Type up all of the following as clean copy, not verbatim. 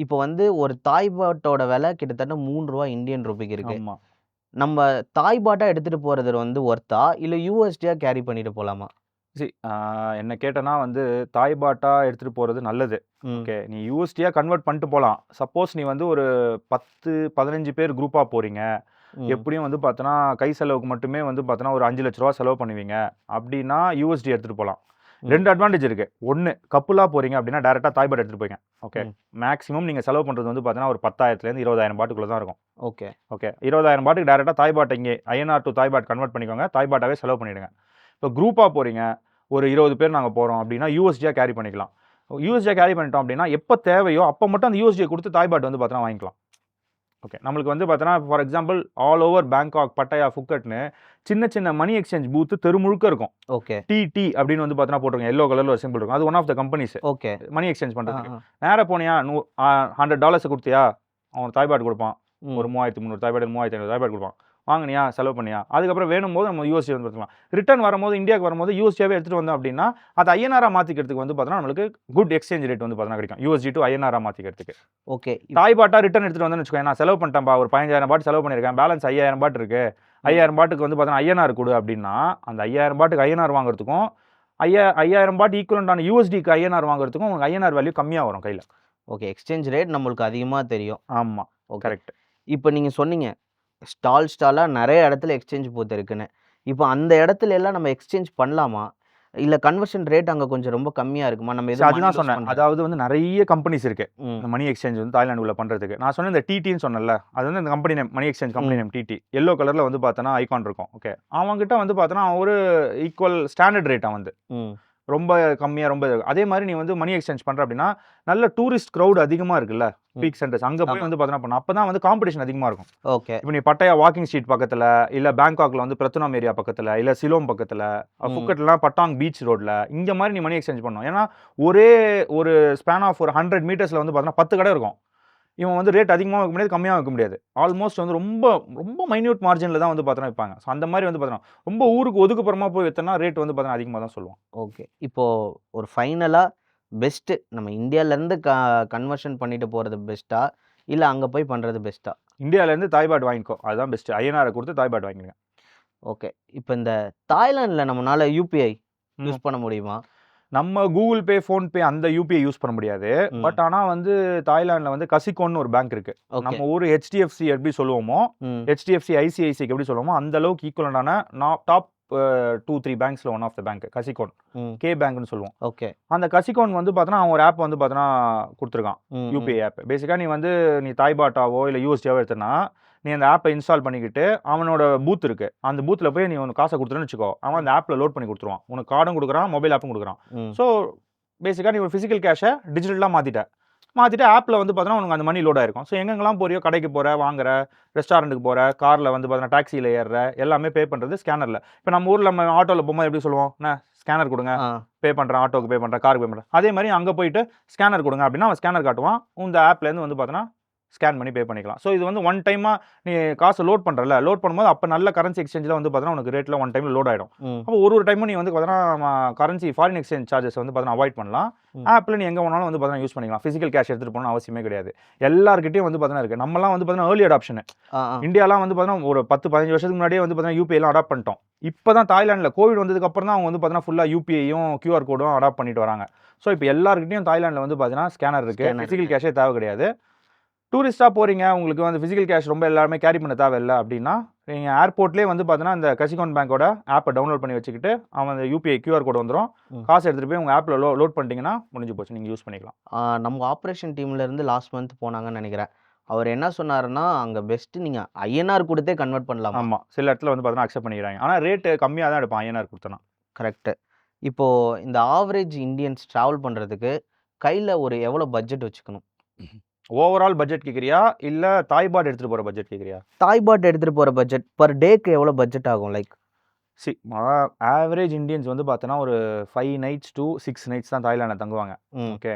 இப்போ வந்து ஒரு தாய் பாட்டோட விலை கிட்டத்தட்ட ரூ. 3 இந்தியன் ரூபிக்கு இருக்கு. ஆமா. நம்ம தாய் பாட்டா எடுத்துட்டு போறது வந்து ஒர்த்தா? இல்ல யூஎஸ்டியா கேரி பண்ணிட்டு போலாமா? சி ஆ என்ன கேட்டனா வந்து தாய் பாட்டா எடுத்துட்டு போறது நல்லது. ம். ஓகே. நீ யூஎஸ்டியா கன்வெர்ட் பண்ணிட்டு போலாம். சப்போஸ் நீ வந்து ஒரு 10, 15 பேர் குரூப்பா போறீங்க. ம். எப்படியும் வந்து பார்த்தோன்னா, கை செலவுக்கு மட்டுமே வந்து பார்த்தோன்னா, ஒரு ரூ. 5,00,000 செலவு பண்ணுவீங்க. அப்படின்னா யூஎஸ்டி எடுத்துட்டு போலாம். ம். 2 அட்வான்டேஜ் இருக்கு. 1 கப்புலா போறீங்க அப்படின்னா, டைரக்ட்டா தாய் பாட் எடுத்துட்டு போய்ங்க. ஓகே. ம். மேக்ஸிமம் நீங்க செலவு பண்றது வந்து பார்த்தீங்கன்னா, ஒரு 10,000லேருந்து 20,000 பாட்டுக்குள்ள தான் இருக்கும். ஓகே. ஓகே. 20,000 பாட்டுக்கு டைரக்ட்டா தாய் பாட் இங்கே ஐஎன்ஆர் டூ தாய் பாட் கன்வெர்ட் பண்ணிக்கோங்க. தாய் பாட்டாவே செலவு பண்ணிடுங்க. இப்போ குரூப்பா போறீங்க. ஒரு 20 பேர் நாங்க போறோம் அப்படின்னா, யூஎஸ்டியா கேரி பண்ணிக்கலாம். யூஎஸ்டியா கேரி பண்ணிட்டோம் அப்படின்னா, எப்ப தேவையோ அப்ப மட்டும் அந்த யூஎஸ்டிய குடுத்து தாய் பாட் வந்து பார்த்தீங்கன்னா வாங்கிக்கலாம். ஓகே. நம்மளுக்கு வந்து பார்த்தோன்னா, for example all over Bangkok, Pattaya, ஃபுக்கெட்ன்னு சின்ன சின்ன மணி எக்ஸ்சேஞ்ச் பூத் தெரு முழுக்க இருக்கும். ஓகே. டிடி அப்படின்னு வந்து பார்த்தோன்னா போட்டுருக்கும். எல்லோ கலர்ல ஒரு சிம்பிள் இருக்கும். அது one of the companies. Okay. Money exchange ஆ, பண்றதுக்கு. ஆ. நேரா போனியா, $100 குடுத்தியா, அவன் தாய் பாட் குடுப்பான். ஒரு ம். 3,300 தாய் பாட், 3,500 தாய் பாட் குடுப்பான். வாங்குனியா, செலவு பண்ணியா, அதுக்கப்புறம் வேணும்போது நம்ம யூஎஸ்டி வந்து பார்த்துக்கலாம். ரிட்டர்ன் வரும்போது இந்தியாவுக்கு வரும்போது யூஎஸ்டியாவே எடுத்துட்டு வந்தோம் அப்படின்னா, அது ஐஎன்ஆரா மாத்திக்கிறதுக்கு வந்து பார்த்தோன்னா, நம்மளுக்கு குட் எக்ஸ்சேஞ்ச் ரேட் வந்து பார்த்தோன்னா கிடைக்கும். யூஎஸ்டி டூ ஐஎன்ஆரா மாத்திக்கிறதுக்கு. ஓகே. தாய் பாட்டா ரிட்டர்ன் எடுத்துட்டு வந்தேன்னு வச்சுக்கோயேன், நான் செலவு பண்ணிட்டேன்பா, ஒரு 15,000 பாட் செலவு பண்ணியிருக்கேன். பேலன்ஸ் 5,000 பாட் இருக்கு. 5,000 பாட்டுக்கு வந்து பார்த்தோன்னா ஐஎன்ஆர் குடு அப்படின்னா, அந்த 5,000 பாட்டுக்கு ஐஎன்ஆர் வாங்குறதுக்கும், 5,000 பாட் ஈக்குவலன்ட்டான யூஎஸ்டிக்கு ஐஎன்ஆர் வாங்குறதுக்கும் உங்களுக்கு ஐஎன்ஆர் வேல்யூ கம்மியா வரும் கையில. ஓகே. எக்ஸ்சேஞ்ச் ரேட் நம்மளுக்கு அதிகமா தெரியும். ஆமா. ஓகே. கரெக்ட். இப்ப நீங்க சொன்னீங்க, ஸ்டாலா நெறைய இடத்துல எக்ஸ்சேஞ்ச் பூத் இருக்குன்னு. இப்ப அந்த இடத்துல எல்லாம் நம்ம எக்ஸ்சேஞ்ச் பண்ணலாமா? இல்ல கன்வர்ஷன் ரேட் அங்க கொஞ்சம் ரொம்ப கம்மியா இருக்குமா? நம்ம எதுவும் மணி அதுதான் லூஸ் சொன்னேன். பண்ற அதாவது வந்து நெறைய கம்பெனிஸ் இருக்கு. ம். இந்த மணி எக்ஸ்சேஞ்ச் வந்து தாய்லாந்துக்குள்ள பண்றதுக்கு. நான் சொன்ன இந்த டிடின்னு சொன்னேன்ல, அது வந்து இந்த company name, money exchange company ம். Name TT. எல்லோ கலர்ல வந்து பார்த்தோன்னா ஐகான் இருக்கும். ஓகே. அவன்கிட்ட வந்து பார்த்தோன்னா, ஒரு ஈக்குவல் ஸ்டாண்டர்ட் ரேட் அவன்து. ம். ரொம்ப கம்மியா ரொம்ப அதே மாரி நீ வந்து மணி எக்ஸ்சேஞ்ச் பண்ற அப்படின்னா, நல்ல டூரிஸ்ட் கிரவுட் அதிகமா இருக்குல்ல, ம். Peak centres. அங்க போய் ஆமா. வந்து பார்த்தோன்னா பண்ணணும். அப்பதான் வந்து காம்படிஷன் அதிகமா இருக்கும். ஓகே. இப்ப நீ பட்டாயா வாக்கிங் ஸ்ட்ரீட் பக்கத்துல, இல்ல பேங்காக்ல வந்து பிரத்துனாம் ஏரியா பக்கத்துல, இல்ல சிலோம் பக்கத்துல, ம். ஃபுக்கெட்லாம் பட்டாங் பீச் ரோட்ல, இங்க மாரி நீ மணி எக்ஸ்சேஞ்ச் பண்ணணும். ஏன்னா, ஒரே ஒரு ஸ்பான் ஆஃப் ஒரு 100 மீட்டர்ஸ்ல வந்து பார்த்தோன்னா 10 கடை இருக்கும். இவன் வந்து ரேட் அதிகமாவும் வைக்க முடியாது, கம்மியாவும் வைக்க முடியாது. ஆல்மோஸ்ட் வந்து ரொம்ப ரொம்ப மைன்யூட் மார்ஜின்ல தான் வந்து பார்த்தோன்னா விப்பாங்க. ஸோ அந்த மாரி வந்து பார்த்தோன்னா, ரொம்ப ஊருக்கு ஒதுக்குப்புறமா போய் வித்தோம்னா ரேட் வந்து பார்த்தோன்னா அதிகமா தான் சொல்லுவான். ஓகே. இப்போ ஒரு ஃபைனலா பெஸ்ட் நம்ம இந்தியாலருந்து கன்வர்ஷன் பண்ணிட்டு போறது பெஸ்ட்டா? இல்ல அங்க போய் பண்றது பெஸ்ட்டா? இந்தியால இருந்து தாய் பாட் வாங்கிக்கோ. அதுதான் பெஸ்ட். ஐஎன்ஆர குடுத்து தாய் பாட் வாங்கிடுங்க. ஓகே. இப்ப இந்த தாய்லாந்துல நம்மனால யுபிஐ ம். யூஸ் பண்ண முடியுமா? நம்ம கூகுள் பே, ஃபோன்பே அந்த யுபிஐ யூஸ் பண்ண முடியாது. ம். பட் ஆனா வந்து தாய்லாந்துல வந்து கசிகோன்னு ஒரு பேங்க் இருக்கு. ஓகே. நம்ம ஊரு HDFC எப்படி சொல்லுவோமோ, ம். HDFC, ஐசிஐசிஐக்கு எப்படி சொல்லுவோமோ, அந்த அளவுக்கு ஈக்குவலன்ட்டான டாப் 2, 3 பேங்க்ஸ்ல one of the bank Kasikorn. ம். கே பேங்க்னு சொல்லுவோம். ஓகே. அந்த கசிகோன் வந்து பார்த்தோன்னா, அவன் ஒரு ஆப் வந்து பார்த்தோன்னா குடுத்துருக்கான். ம். ம். UPI app. பேசிக்கா நீ வந்து நீ தாய் பாட்டாவோ, இல்ல யூஎஸ்டியாவோ எடுத்தன்னா, நீ அந்த ஆப்ப இன்ஸ்டால் பண்ணிக்கிட்டு, அவனோட பூத் இருக்கு. அந்த பூத்ல போய் நீ உனக்கு காச குடுத்துட்டேன்னு வச்சுக்கோ, அவன் அந்த ஆப்ல லோட் பண்ணி குடுத்துருவான். உனக்கு கார்டும் குடுக்குறான், மொபைல் ஆப்பும் குடுக்குறான். ம். ஸோ பேசிக்கா நீ ஒரு பிசிக்கல் கேஷ டிஜிட்டலா மாத்திட்ட. மாத்திட்டு ஆப்ல வந்து பார்த்தோன்னா, உனக்கு அந்த மணி லோட் ஆயிருக்கும். ஸோ எங்கெங்கலாம் போறியோ, கடைக்கு போற, வாங்குற, ரெஸ்டாரண்ட்டுக்கு போற, கார்ல வந்து பார்த்தோன்னா டாக்ஸில ஏறுற, எல்லாமே பே பண்றது ஸ்கேனர்ல. இப்ப நம்ம ஊர்ல நம்ம ஆட்டோல போம்போது எப்படி சொல்லுவோம்? அண்ணா ஸ்கேனர் குடுங்க. ஆ. பே பண்றேன், ஆட்டோக்கு பே பண்றேன், காருக்கு பே பண்றேன். அதே மாரி அங்க போயிட்டு ஸ்கேனர் குடுங்க அப்படின்னா, அவன் ஸ்கேனர் காட்டுவான். இந்த ஆப்லேருந்து வந்து பார்த்தோன்னா, ஸ்கேன் பண்ணி பே பண்ணிக்கலாம். ஸோ இது வந்து ஒன் டைமா நீ காச லோட் பண்றல்ல, லோட் பண்ணும்போது அப்ப நல்ல கரன்சி எக்ஸ்சேஞ்ச்ல வந்து பார்த்தோன்னா, உனக்கு ரேட்ல ஒன் டைம்ல லோட் ஆயிடும். ம். அப்போ ஒரு டைமும் நீ வந்து பார்த்தோன்னா, கரன்சி ஃபாரின் எக்ஸ்சேஞ்ச் சார்ஜஸ் வந்து பார்த்தோன்னா அவாய்ட் பண்ணலாம். ம். ஆப்ல நீ எங்க வேணாலும் வந்து பார்த்தோன்னா யூஸ் பண்ணிக்கலாம். பிசிக்கல் கேஷ் எடுத்துட்டு போகணும்னு அவசியமே கிடையாது. எல்லார்கிட்டயும் வந்து பார்த்தோன்னா இருக்கு. நம்மலாம் வந்து பார்த்தோன்னா ஏர்லி அடாப்ஷன். ஆ, ஆ. இந்தியாலாம் வந்து பார்த்தோன்னா, ஒரு 10, 15 வருஷத்துக்கு முன்னாடியே வந்து பார்த்தோன்னா, யுபிஐலாம் அடாப்ட் பண்ணிட்டோம். இப்ப தான் தாய்லாந்துல கோவிட் வந்ததுக்கு அப்புறம் தான் அவங்க வந்து பார்த்தோன்னா, ஃபுல்லா யுபிஐயும், QR கோடும் அடாப்ட் பண்ணிட்டு வராங்க. ஸோ இப்ப எல்லார்கிட்டயும் தாய்லாந்துல வந்து பார்த்தீங்கன்னா, ஸ்கேனர் இருக்கு. ஸ்கேனர் பிசிக்கல் இருக்கு. கேஷே தேவை கிடையாது. டூரிஸ்ட்டா போறீங்க, உங்களுக்கு வந்து பிசிக்கல் கேஷ் ரொம்ப எல்லாருமே கேரி பண்ண தேவையில்ல அப்படின்னா, நீங்க ஏர்போர்ட்லயே வந்து பார்த்தீங்கன்னா, இந்த கசிகோன் பேங்கோட ஆப்ப டவுன்லோட் பண்ணி வச்சுக்கிட்டு, அவன் அந்த யுபிஐ QR கோடு வந்துரும். ம். காசு எடுத்துட்டு போய் உங்க ஆப்ல லோட் பண்ணிட்டீங்கன்னா, முடிஞ்சு போச்சு. நீங்க யூஸ் பண்ணிக்கலாம். நம்ம ஆப்பரேஷன் டீம்ல இருந்து லாஸ்ட் மந்த் போனாங்கன்னு நெனைக்கிறேன். அவர் என்ன சொன்னாருன்னா, அங்க பெஸ்ட் நீங்க ஐஎன்ஆர் குடுத்தே கன்வெர்ட் பண்ணலாமா? ஆமா. சில இடத்துல வந்து பார்த்தீங்கன்னா, அக்செப்ட் பண்ணிக்கிறாங்க. ஆனா ரேட் கம்மியா தான் எடுப்பான் ஐஎன்ஆர் குடுத்தோம்னா. கரெக்ட். இப்போ இந்த ஆவரேஜ் இந்தியன்ஸ் டிராவல் பண்றதுக்கு கையில ஒரு எவ்வளோ பட்ஜெட் வச்சுக்கணும்? ஓவரால் பட்ஜெட் கேட்கிறியா? இல்ல தாய் பாட் எடுத்துட்டு போற பட்ஜெட் கேட்கிறியா? தாய் பாட் எடுத்துட்டு போற பட்ஜெட் பெர் டேக்கு எவ்வளோ பட்ஜெட் ஆகும்? லைக் சி ஆவரேஜ் இந்தியன்ஸ் வந்து பார்த்தோன்னா, ஒரு 5 நைட்ஸ் டூ 6 நைட்ஸ் தான் தாய்லாந்துல தங்குவாங்க. ம். ஓகே.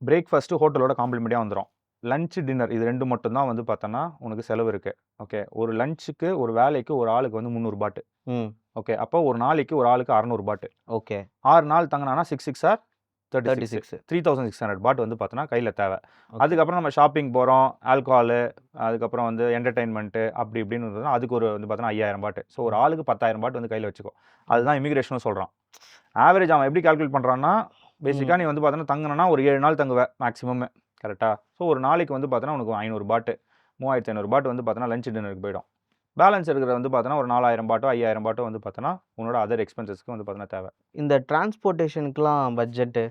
பிரேக்ஃபாஸ்ட் ஹோட்டலோட காம்ப்ளிமெண்ட்டா வந்துரும். லஞ்ச், டின்னர் இது 2 மட்டும் தான் வந்து பார்த்தோன்னா, உனக்கு செலவு இருக்கு. ஓகே. ஒரு லஞ்சுக்கு, ஒரு வேளைக்கு ஒரு ஆளுக்கு வந்து 300 பாட். ம். ஓகே. அப்போ ஒரு நாளைக்கு ஒரு ஆளுக்கு 600 பாட். ஓகே. 6 நாள் தங்குனானா 6 6 ஆர் 36 36. 3600 பாட் வந்து பார்த்தோன்னா கையில் தேவை. ஓகே. அதுக்கப்புறம் நம்ம ஷாப்பிங் போகிறோம், ஆல்கஹாலு, அதுக்கப்புறம் வந்து என்டர்டெயின்மெண்ட்டு அப்படி இப்படின்னு இருந்ததுன்னா அதுக்கு ஒரு வந்து பார்த்தோன்னா 5000 பாட்டு. ஸோ ஒரு ஆளுக்கு 10,000 பாட் வந்து கையில் வச்சுக்கோ. அதுதான் இமிகிரேஷனும் சொல்கிறான். ஆவரேஜ் அவன் எப்படி கால்குலேட் பண்ணுறான்னா, பேசிக்காக நீ வந்து பார்த்தோன்னா தங்கணும்னா ஒரு 7 நாள் தங்குவ மேக்ஸிமம் கரெக்டாக. ஸோ ஒரு நாளைக்கு வந்து பார்த்தோன்னா உனக்கு 500 பாட்டு 3500 பாட்டு வந்து பார்த்தோன்னா லஞ்ச் டின்னருக்கு போயிடும். பேலன்ஸ் இருக்கிறது வந்து பார்த்தோன்னா ஒரு 4000 பாட்டோ 5000 பாட்டோ வந்து பார்த்தோன்னா உன்னோட அதர் எக்ஸ்பென்சஸ்க்கு வந்து பார்த்தோன்னா தேவை. இந்த டிரான்ஸ்போர்ட்டேஷனுக்குலாம் பட்ஜெட்டு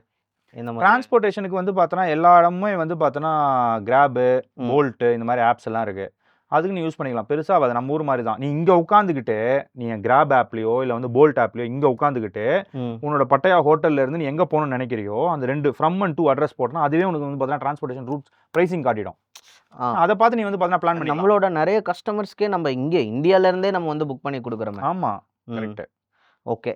இந்த மாதிரி டிரான்ஸ்போர்ட்டேஷனுக்கு வந்து பார்த்தோன்னா எல்லா இடமுமே வந்து பார்த்தோன்னா கிராபு, ம். போல்ட்டு இந்த மாதிரி ஆப்ஸ் எல்லாம் இருக்குது. அதுக்கு நீ யூஸ் பண்ணிக்கலாம். பெருசாக அது நம்ம ஊர் மாதிரி தான். நீ இங்கே உட்காந்துக்கிட்டு நீ கிராப் ஆப்லேயோ இல்லை வந்து போல்ட் ஆப்லேயோ இங்கே உட்காந்துக்கிட்டு ம். உன்னோட பட்டையா ஹோட்டல்ல இருந்து நீ எங்கே போகணும்னு நினைக்கிறியோ அந்த 2 ஃப்ரம் அண்ட் டூ அட்ரஸ் போட்டோன்னா அதுவே உனக்கு வந்து பார்த்தோன்னா டிரான்ஸ்போர்ட்டேஷன் ரூட்ஸ் ப்ரைசிங் காட்டிடும். ஆ. அதை பார்த்து நீ வந்து பார்த்தோன்னா பிளான் பண்ணிக்கலாம். நம்மளோட நிறைய கஸ்டமர்ஸ்க்கே நம்ம இங்கே இந்தியால இருந்தே நம்ம வந்து புக் பண்ணி கொடுக்குறோமே. ஆமாம், ம். கரெக்ட். ஓகே.